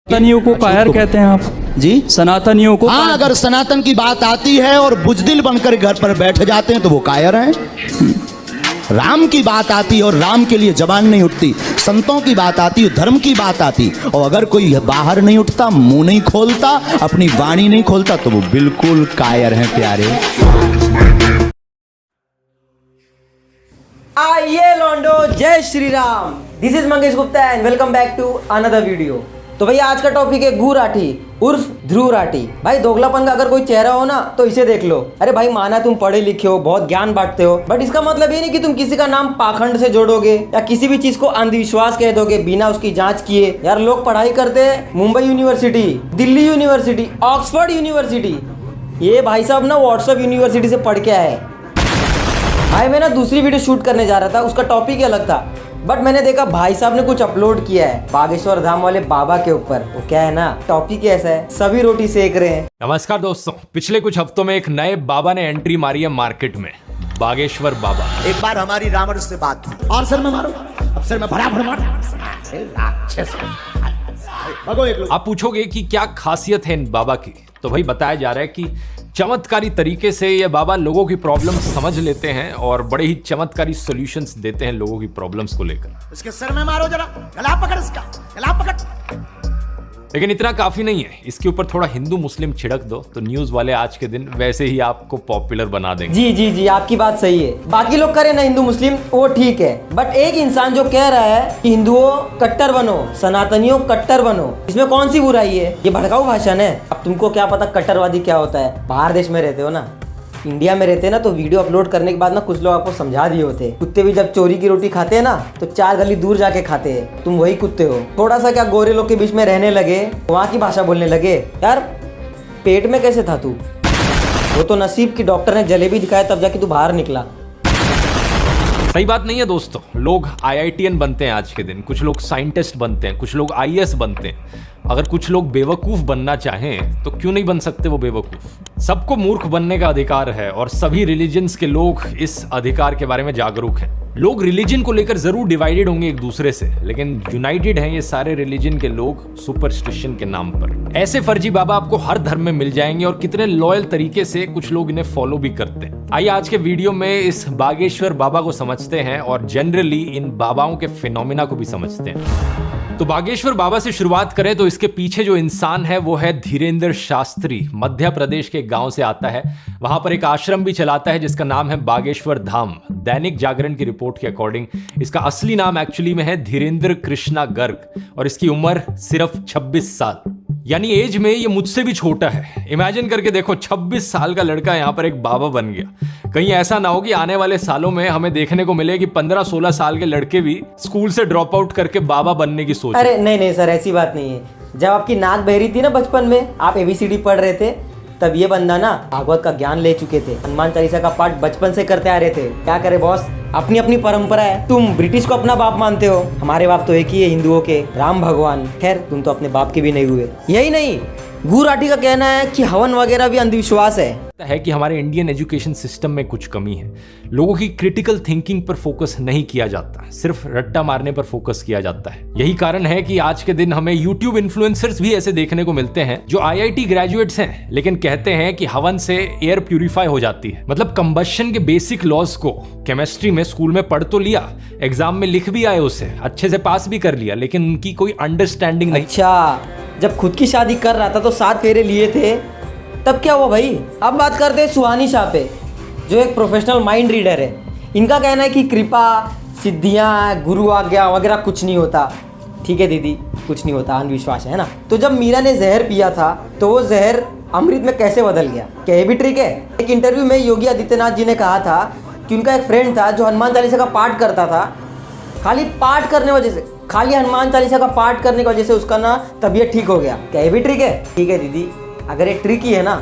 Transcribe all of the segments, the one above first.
सनातनियों को कायर कहते हैं आप जी। सनातनियों को हाँ, अगर सनातन की बात आती है और बुजदिल बनकर घर पर बैठ जाते हैं तो वो कायर हैं। राम की बात आती है और राम के लिए जबान नहीं उठती, संतों की बात आती है, धर्म की बात आती, और अगर कोई बाहर नहीं उठता, मुंह नहीं खोलता, अपनी वाणी नहीं खोलता, तो वो बिल्कुल कायर हैं प्यारे। आइए लॉन्डो, जय Shri Ram. This is Mangesh Gupta and welcome back to another video. तो भैया आज का टॉपिक है गू राठी उर्फ ध्रुव राठी। भाई दोगलापन का अगर कोई चेहरा हो ना तो इसे देख लो। अरे भाई माना तुम पढ़े लिखे हो, बहुत ज्ञान बांटते हो, बट इसका मतलब ये नहीं कि तुम किसी का नाम पाखंड से जोड़ोगे या किसी भी चीज को अंधविश्वास कह दोगे बिना उसकी जांच किए। यार लोग पढ़ाई करते हैं Mumbai university, Delhi university, Oxford university, ये भाई साहब ना व्हाट्सएप यूनिवर्सिटी से पढ़ के आए। भाई मैं ना दूसरी वीडियो शूट करने जा रहा था, उसका टॉपिक ही अलग था, बट मैंने देखा भाई साहब ने कुछ अपलोड किया है बागेश्वर धाम वाले बाबा के ऊपर। वो क्या है ना, टॉपिक ऐसा है, सभी रोटी सेक रहे हैं। नमस्कार दोस्तों, पिछले कुछ हफ्तों में एक नए बाबा ने एंट्री मारी है मार्केट में, बागेश्वर बाबा। एक बार हमारी रावण से बात हुई और सर में मारो, अब सर में भरा भरा आप पूछोगे कि क्या खासियत है इन बाबा की, तो भाई बताया जा रहा है कि चमत्कारी तरीके से ये बाबा लोगों की प्रॉब्लम समझ लेते हैं और बड़े ही चमत्कारी सॉल्यूशंस देते हैं लोगों की प्रॉब्लम्स को लेकर। इसके सर में मारो जरा, गला पकड़ इसका, गला पकड़। लेकिन इतना काफी नहीं है, इसके ऊपर थोड़ा हिंदू मुस्लिम छिड़क दो तो न्यूज वाले आज के दिन वैसे ही आपको पॉपुलर बना देंगे। जी जी जी, आपकी बात सही है। बाकी लोग करें ना हिंदू मुस्लिम, वो ठीक है, बट एक इंसान जो कह रहा है कि हिंदुओं कट्टर बनो, सनातनियों कट्टर बनो, इसमें कौन सी बुराई है? ये भड़काऊ भाषण है। अब तुमको क्या पता कट्टरवादी क्या होता है? बाहर देश में रहते हो ना, इंडिया में रहते हैं ना, तो वीडियो अपलोड करने के बाद ना कुछ लोग आपको समझा दिए होते हैं। कुत्ते भी जब चोरी की रोटी खाते हैं ना तो 4 गली दूर जाके खाते हैं। तुम वही कुत्ते हो। थोड़ा सा क्या गोरे लोग के बीच में रहने लगे, वहाँ की भाषा बोलने लगे। यार पेट में कैसे था तू? वो तो नसीब की डॉक्टर ने जलेबी दिखाया तब जाके तू बाहर निकला। सही बात नहीं है दोस्तों, लोग IITN बनते हैं आज के दिन, कुछ लोग साइंटिस्ट बनते हैं, कुछ लोग IAS बनते हैं। अगर कुछ लोग बेवकूफ बनना चाहें तो क्यों नहीं बन सकते वो बेवकूफ? सबको मूर्ख बनने का अधिकार है और सभी रिलीजन्स के लोग इस अधिकार के बारे में जागरूक हैं। लोग रिलीजन को लेकर जरूर डिवाइडेड होंगे एक दूसरे से, लेकिन यूनाइटेड हैं ये सारे रिलीजन के लोग सुपरस्टिशन के नाम पर। ऐसे फर्जी बाबा आपको हर धर्म में मिल जाएंगे और कितने लॉयल तरीके से कुछ लोग इन्हें फॉलो भी करते हैं। आइए आज के वीडियो में इस बागेश्वर बाबा को समझते हैं और जनरली इन बाबाओं के फिनोमिना को भी समझते हैं। तो बागेश्वर बाबा से शुरुआत करें तो इसके पीछे जो इंसान है वो है धीरेंद्र शास्त्री। मध्य प्रदेश के गांव से आता है, वहां पर एक आश्रम भी चलाता है जिसका नाम है बागेश्वर धाम। दैनिक जागरण की रिपोर्ट के अकॉर्डिंग इसका असली नाम एक्चुअली में है धीरेंद्र कृष्णा गर्ग और इसकी उम्र सिर्फ 26 साल, यानी एज में ये मुझसे भी छोटा है। इमेजिन करके देखो, 26 साल का लड़का यहाँ पर एक बाबा बन गया। कहीं ऐसा ना हो कि आने वाले सालों में हमें देखने को मिले कि 15-16 साल के लड़के भी स्कूल से ड्रॉप आउट करके बाबा बनने की सोच। अरे नहीं नहीं सर, ऐसी बात नहीं है। जब आपकी नाक बहरी थी ना बचपन में, आप ABCD पढ़ रहे थे, तब ये बंदा ना भागवत का ज्ञान ले चुके थे। हनुमान चालीसा का पाठ बचपन से करते आ रहे थे। क्या करे बॉस, अपनी अपनी परंपरा है। तुम ब्रिटिश को अपना बाप मानते हो, हमारे बाप तो एक ही है हिंदुओं के, राम भगवान। खैर तुम तो अपने बाप के भी नहीं हुए। यही नहीं, गू राठी का कहना है कि हवन वगैरह भी अंधविश्वास है कि हमारे इंडियन एजुकेशन सिस्टम में कुछ कमी है। लोगों की क्रिटिकल थिंकिंग पर फोकस नहीं किया जाता, सिर्फ रट्टा मारने पर फोकस किया जाता है। यही कारण है कि आज के दिन हमें YouTube इन्फ्लुएंसर्स भी ऐसे देखने को मिलते हैं जो IIT ग्रेजुएट्स हैं, लेकिन कहते हैं कि हवन से एयर प्यूरिफाई हो जाती है। मतलब कंबशन के बेसिक लॉज को केमिस्ट्री में स्कूल में पढ़ तो लिया, एग्जाम में लिख भी आए, उसे अच्छे से पास भी कर लिया, लेकिन उनकी कोई अंडरस्टैंडिंग नहीं। अच्छा, जब खुद की शादी कर रहा था तो 7 फेरे लिए थे, तब क्या हुआ भाई? अब बात करते हैं सुहानी शाह पे, जो एक प्रोफेशनल माइंड रीडर है। इनका कहना है कि कृपा, सिद्धियाँ, गुरु आज्ञा वगैरह कुछ नहीं होता। ठीक है दीदी, कुछ नहीं होता, अंधविश्वास है ना। तो जब मीरा ने जहर पिया था तो वो जहर अमृत में कैसे बदल गया? क्या ये भी ट्रिक है? एक इंटरव्यू में योगी आदित्यनाथ जी ने कहा था कि उनका एक फ्रेंड था जो हनुमान चालीसा का पाठ करता था। खाली हनुमान चालीसा का पाठ करने की वजह से उसका ना तबीयत ठीक हो गया। क्या ये भी ट्रिक है? ठीक है दीदी, अगर ये ट्रिक ही है ना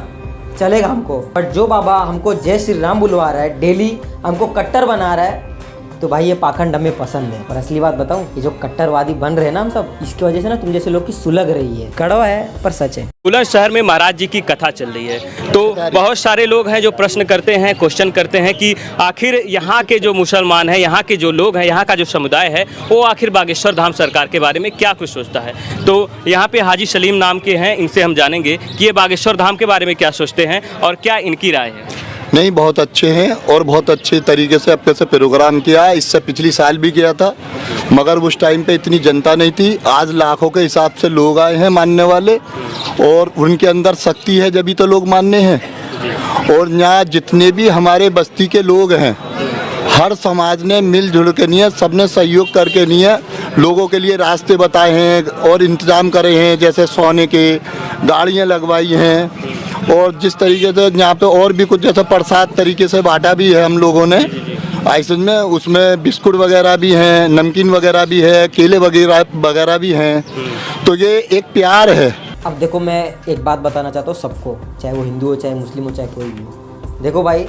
चलेगा हमको, बट जो बाबा हमको जय श्री राम बुलवा रहा है, डेली हमको कट्टर बना रहा है, तो भाई ये पाखंड हमें पसंद है। पर असली बात बताऊं, ये जो कट्टरवादी बन रहे हैं ना हम सब, इसकी वजह से ना तुम जैसे लोग की सुलग रही है। कड़वा है पर सच है। बुलंदशहर में महाराज जी की कथा चल रही है, तो बहुत सारे लोग हैं जो प्रश्न करते हैं, क्वेश्चन करते हैं कि आखिर यहाँ के जो मुसलमान हैं, यहाँ के जो लोग हैं, यहाँ का जो समुदाय है, वो आखिर बागेश्वर धाम सरकार के बारे में क्या कुछ सोचता है। तो यहाँ पे हाजी सलीम नाम के हैं, इनसे हम जानेंगे कि ये बागेश्वर धाम के बारे में क्या सोचते हैं और क्या इनकी राय है। नहीं, बहुत अच्छे हैं और बहुत अच्छे तरीके से अपने से प्रोग्राम किया है। इससे पिछली साल भी किया था, मगर उस टाइम पे इतनी जनता नहीं थी। आज लाखों के हिसाब से लोग आए हैं मानने वाले, और उनके अंदर शक्ति है जब तो लोग मानने हैं। और यहाँ जितने भी हमारे बस्ती के लोग हैं, हर समाज ने मिलजुल के नहीं है, सबने सहयोग करके नहीं है, लोगों के लिए रास्ते बताए हैं और इंतजाम करे हैं, जैसे सोने के गाड़ियाँ लगवाई हैं। और जिस तरीके से यहाँ पे और भी कुछ जैसे प्रसाद तरीके से बांटा भी है हम लोगों ने आइसन में, उसमें बिस्कुट वगैरह भी हैं, नमकीन वगैरह भी है, केले वगैरह भी हैं। तो ये एक प्यार है। अब देखो, मैं एक बात बताना चाहता हूँ सबको, चाहे वो हिंदू हो, चाहे मुस्लिम हो, चाहे कोई भी हो। देखो भाई,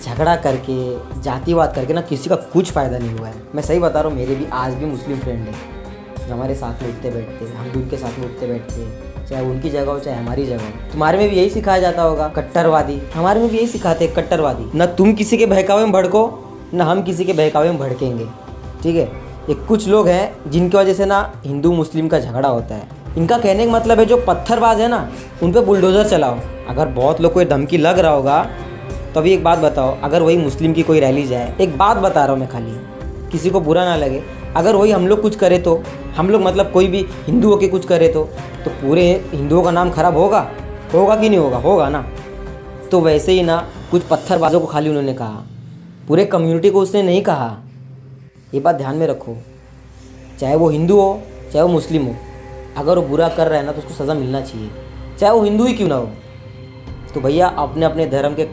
झगड़ा करके, जातिवाद करके ना किसी का कुछ फ़ायदा नहीं हुआ है। मैं सही बता रहा हूँ, मेरे भी आज भी मुस्लिम फ्रेंड हैं जो हमारे साथ में उठते बैठते, हम भी उनके साथ में उठते बैठते, चाहे उनकी जगह हो चाहे हमारी जगह हो। तुम्हारे में भी यही सिखाया जाता होगा, कट्टरवादी। हमारे में भी यही सिखाते हैं, कट्टरवादी। ना तुम किसी के बहकावे में भड़को, ना हम किसी के बहकावे में भड़केंगे, ठीक है। ये कुछ लोग हैं जिनकी वजह से ना हिंदू मुस्लिम का झगड़ा होता है। इनका कहने का मतलब है जो पत्थरबाज है ना, उन पर बुलडोज़र चलाओ। अगर बहुत लोग को ये धमकी लग रहा होगा तो अभी एक बात बताओ, अगर वही मुस्लिम की कोई रैली जाए, एक बात बता रहा हूँ मैं, खाली किसी को बुरा ना लगे, अगर वही हम लोग कुछ करे तो, हम लोग मतलब कोई भी हिंदू होके कुछ करे तो पूरे हिंदुओं का नाम खराब होगा कि नहीं होगा? होगा ना। तो वैसे ही ना कुछ पत्थरबाजों को खाली उन्होंने कहा, पूरे कम्युनिटी को उसने नहीं कहा। ये बात ध्यान में रखो, चाहे वो हिंदू हो चाहे वो मुस्लिम हो, अगर वो बुरा कर रहा है ना तो उसको सज़ा मिलना चाहिए, चाहे वो हिंदू ही क्यों ना हो। तो भैया अपने अपने धर्म के